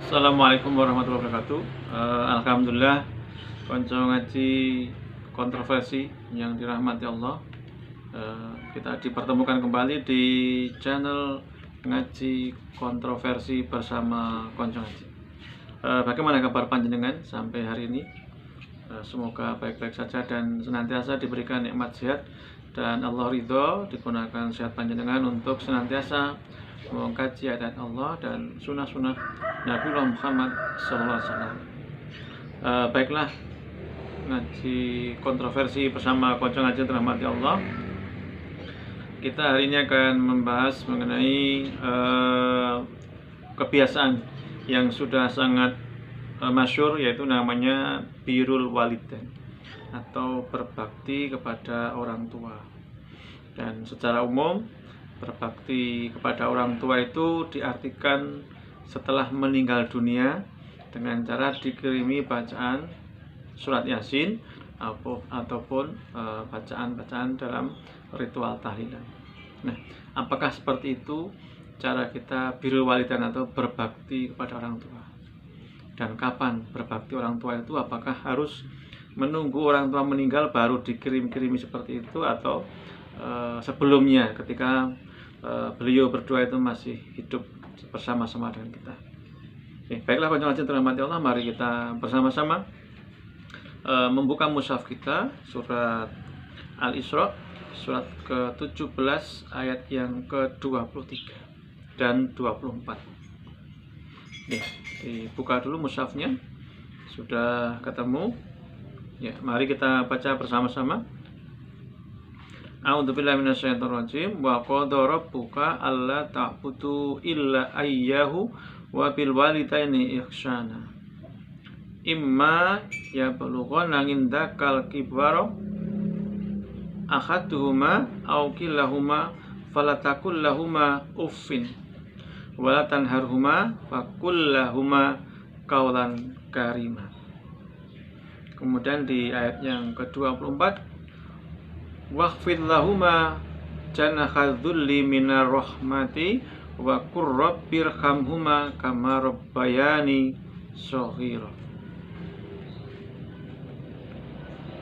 Assalamualaikum warahmatullahi wabarakatuh. Alhamdulillah, konco ngaji kontroversi yang dirahmati Allah. Kita dipertemukan kembali di channel ngaji kontroversi bersama konco ngaji. Bagaimana kabar panjenengan sampai hari ini? Semoga baik-baik saja dan senantiasa diberikan nikmat sehat dan Allah ridho digunakan sehat panjenengan untuk senantiasa mengkaji ayat Allah dan sunnah-sunnah Nabi Muhammad SAW. Baiklah, ngaji kontroversi bersama konco ngaji rahmati Allah. Kita hari ini akan membahas mengenai kebiasaan yang sudah sangat masyhur, yaitu namanya birrul walidain atau berbakti kepada orang tua. Dan secara umum berbakti kepada orang tua itu diartikan setelah meninggal dunia dengan cara dikirimi bacaan surat Yasin ataupun bacaan-bacaan dalam ritual tahlilan. Nah, apakah seperti itu cara kita birrul walidain atau berbakti kepada orang tua? Dan kapan berbakti orang tua itu? Apakah harus menunggu orang tua meninggal baru dikirim-kirimi seperti itu, atau sebelumnya ketika beliau berdua itu masih hidup bersama-sama dengan kita? Baiklah konco ngaji terhormati Allah, mari kita bersama-sama membuka mushaf kita surat Al-Isra surat ke-17 ayat yang ke-23 dan 24. Dibuka dulu mushafnya. Sudah ketemu? Ya, mari kita baca bersama-sama. A'udzubillahi minasyaitonirrajim. Wa qadha rabbuka alla ta'budu illa iyyahu wa bil walidaini ihsana. Imma yablughanna indakal kibara ahaduhuma aw kilahuma falatakul lahuma uffin wa la tanharhuma faqul lahuma qawlan karima. Kemudian di ayat yang ke-24, wakhfid lahuma janahadzulli minar rahmati wa qur rabbirhamhuma kama rabbayani shaghira.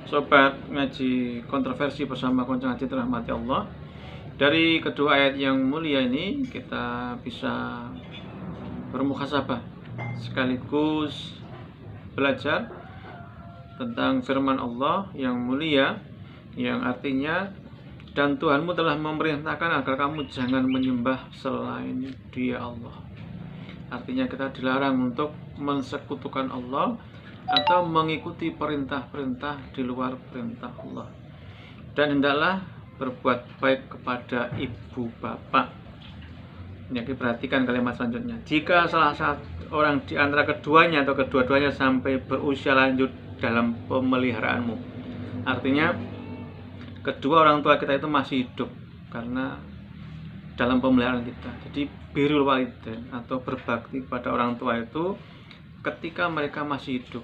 Sobat ngaji kontroversi bersama konco ngaji rahmati Allah, dari kedua ayat yang mulia ini kita bisa bermuhasabah sekaligus belajar tentang firman Allah yang mulia, yang artinya, dan Tuhanmu telah memerintahkan agar kamu jangan menyembah selain Dia Allah. Artinya kita dilarang untuk mensekutukan Allah atau mengikuti perintah-perintah di luar perintah Allah. Dan hendaklah berbuat baik kepada ibu bapak. Ini diperhatikan kalimat selanjutnya. Jika salah satu orang di antara keduanya atau kedua-duanya sampai berusia lanjut dalam pemeliharaanmu. Artinya kedua orang tua kita itu masih hidup karena dalam pemeliharaan kita. Jadi birrul walidain atau berbakti kepada orang tua itu ketika mereka masih hidup.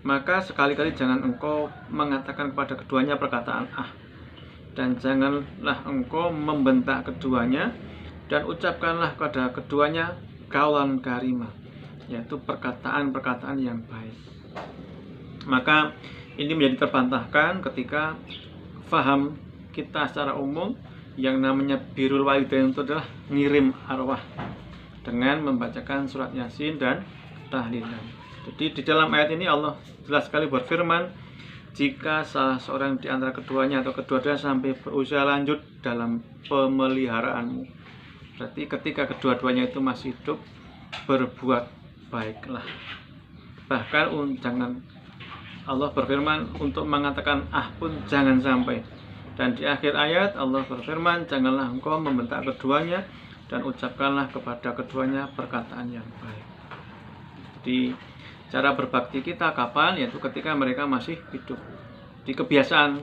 Maka sekali-kali jangan engkau mengatakan kepada keduanya perkataan dan janganlah engkau membentak keduanya, dan ucapkanlah kepada keduanya qaulan karima, yaitu perkataan-perkataan yang baik. Maka ini menjadi terbantahkan ketika faham kita secara umum yang namanya birrul walidain itu adalah ngirim arwah dengan membacakan surat Yasin dan tahlilan. Jadi di dalam ayat ini Allah jelas sekali berfirman, jika salah seorang di antara keduanya atau kedua-duanya sampai berusia lanjut dalam pemeliharaanmu. Berarti ketika kedua-duanya itu masih hidup, berbuat baiklah. Bahkan jangan, Allah berfirman untuk mengatakan pun jangan sampai. Dan di akhir ayat Allah berfirman, janganlah engkau membentak keduanya dan ucapkanlah kepada keduanya perkataan yang baik. Jadi cara berbakti kita kapan? Yaitu ketika mereka masih hidup. Di kebiasaan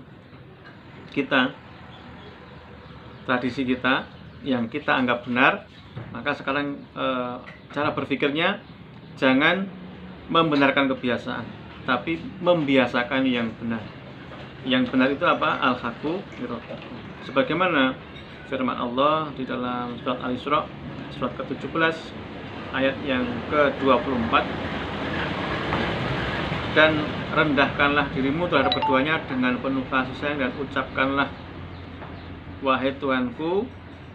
kita, tradisi kita yang kita anggap benar, maka sekarang cara berpikirnya jangan membenarkan kebiasaan, tapi membiasakan yang benar. Yang benar itu apa? Al-haqqu birabbikum. Sebagaimana firman Allah di dalam surat Al-Isra surat ke-17 ayat yang ke-24, dan rendahkanlah dirimu terhadap keduanya dengan penuh kasih sayang dan ucapkanlah, wahai Tuhanku,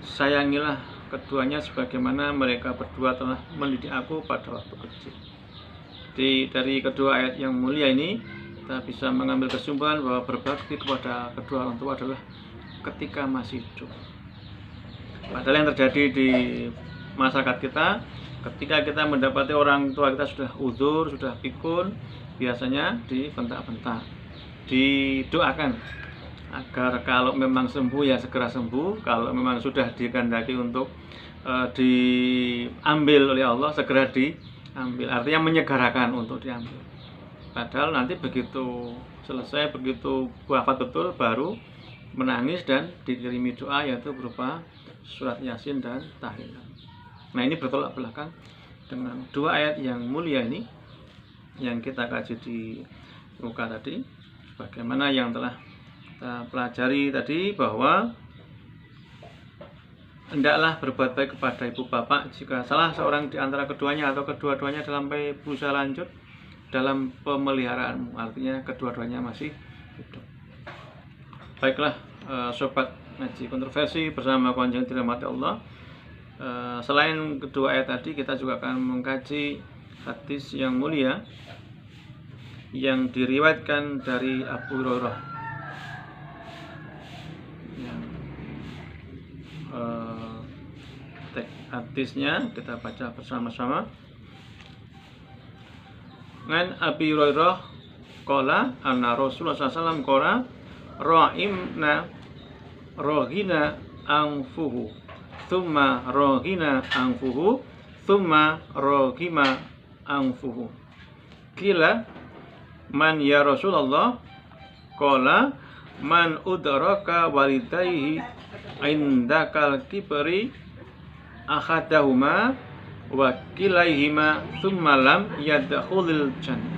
sayangilah keduanya sebagaimana mereka berdua telah mendidik aku pada waktu kecil. Dari kedua ayat yang mulia ini kita bisa mengambil kesimpulan bahwa berbakti kepada kedua orang tua adalah ketika masih hidup. Padahal yang terjadi di masyarakat kita, ketika kita mendapati orang tua kita sudah uzur, sudah pikun, biasanya dibentak-bentak, didoakan agar kalau memang sembuh ya segera sembuh, kalau memang sudah dikehendaki untuk diambil oleh Allah segera diambil, artinya menyegerakan untuk diambil. Padahal nanti begitu selesai, begitu wafat betul, baru menangis dan dikirimi doa, yaitu berupa surat Yasin dan tahlilan. Nah, ini bertolak belakang dengan dua ayat yang mulia ini yang kita kaji di muka tadi. Bagaimana yang telah kita pelajari tadi, bahwa hendaklah berbuat baik kepada ibu bapak jika salah seorang di antara keduanya atau kedua-duanya sampai berusaha lanjut dalam pemeliharaanmu, artinya kedua-duanya masih hidup. Baiklah, sobat ngaji kontroversi bersama kawan yang dirahmati Allah, selain kedua ayat tadi, kita juga akan mengkaji hadis yang mulia yang diriwayatkan dari Abu Hurairah, yang hadisnya kita baca bersama-sama. Ngan Abi Hurairah qala anna Rasulullah sallallahu alaihi wasallam qala ra'imna rohina angfuhu thumma rohina angfuhu thumma rohima angfuhu. Kila man ya Rasulullah, qala man udraka walidayhi indakal kibri akhadahuma wa kilaihima thumma lam yadkhulil jannah.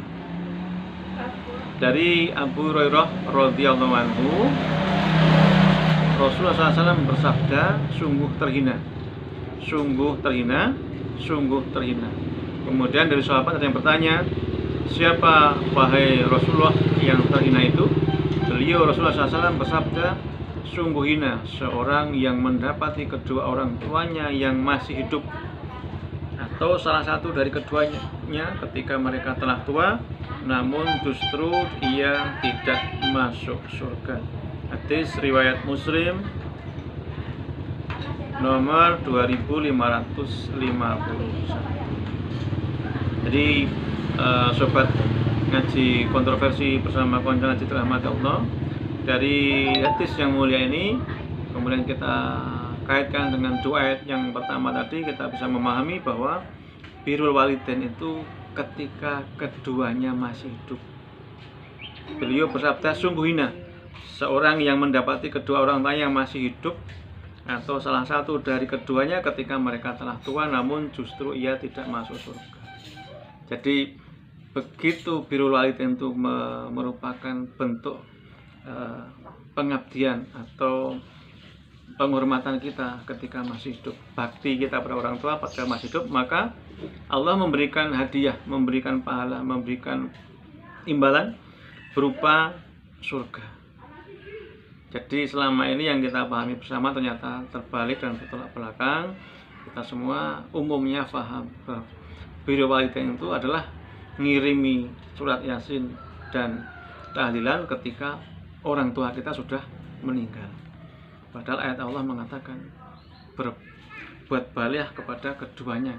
Dari Abu Hurairah radhiyallahu anhu, Rasulullah SAW bersabda, sungguh terhina, sungguh terhina, sungguh terhina. Kemudian dari sahabat ada yang bertanya, siapa wahai Rasulullah yang terhina itu? Beliau Rasulullah SAW bersabda, sungguh hina seorang yang mendapati kedua orang tuanya yang masih hidup, atau salah satu dari keduanya ketika mereka telah tua, namun justru ia tidak masuk surga. Hadis riwayat Muslim nomor 2551. Jadi sobat ngaji kontroversi bersama kawan ngaji dirahmati Allah, dari hadis yang mulia ini kemudian kita kaitkan dengan dua ayat yang pertama tadi, kita bisa memahami bahwa birrul walidain itu ketika keduanya masih hidup. Beliau bersabda, sungguh hina seorang yang mendapati kedua orang tua yang masih hidup atau salah satu dari keduanya ketika mereka telah tua, namun justru ia tidak masuk surga. Jadi begitu birrul walidain itu merupakan bentuk pengabdian atau penghormatan kita ketika masih hidup, bakti kita pada orang tua pada masih hidup, maka Allah memberikan hadiah, memberikan pahala, memberikan imbalan berupa surga. Jadi selama ini yang kita pahami bersama ternyata terbalik dan bertolak belakang. Kita semua umumnya paham bahwa birrul walidain itu adalah ngirimi surat Yasin dan tahlilan ketika orang tua kita sudah meninggal. Padahal ayat Allah mengatakan berbuat baik kepada keduanya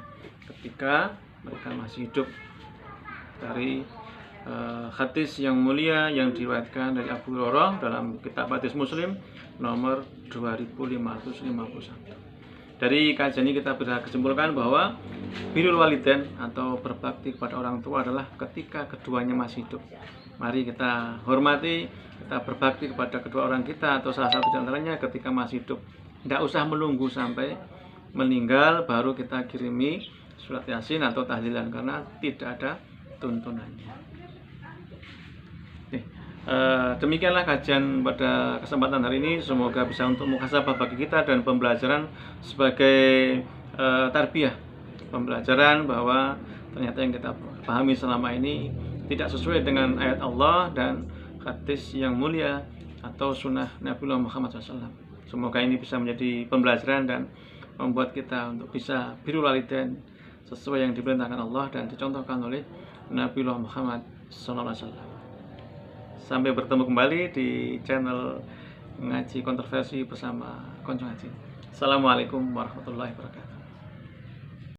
ketika mereka masih hidup. Dari hadis yang mulia yang diriwayatkan dari Abu Hurairah dalam kitab hadis Muslim nomor 2551. Dari kajian ini kita bisa kesimpulkan bahwa birrul walidain atau berbakti kepada orang tua adalah ketika keduanya masih hidup. Mari kita hormati, kita berbakti kepada kedua orang kita atau salah satu di antaranya ketika masih hidup. Tidak usah menunggu sampai meninggal baru kita kirimi surat Yasin atau tahlilan, karena tidak ada tuntunannya. Demikianlah kajian pada kesempatan hari ini. Semoga bisa untuk muhasabah bagi kita dan pembelajaran sebagai tarbiyah pembelajaran bahwa ternyata yang kita pahami selama ini tidak sesuai dengan ayat Allah dan hadis yang mulia atau sunnah Nabiullah Muhammad SAW. Semoga ini bisa menjadi pembelajaran dan membuat kita untuk bisa birrul walidain sesuai yang diperintahkan Allah dan dicontohkan oleh Nabiullah Muhammad SAW. Sampai bertemu kembali di channel Ngaji Kontroversi bersama Konco Ngaji. Assalamualaikum warahmatullahi wabarakatuh.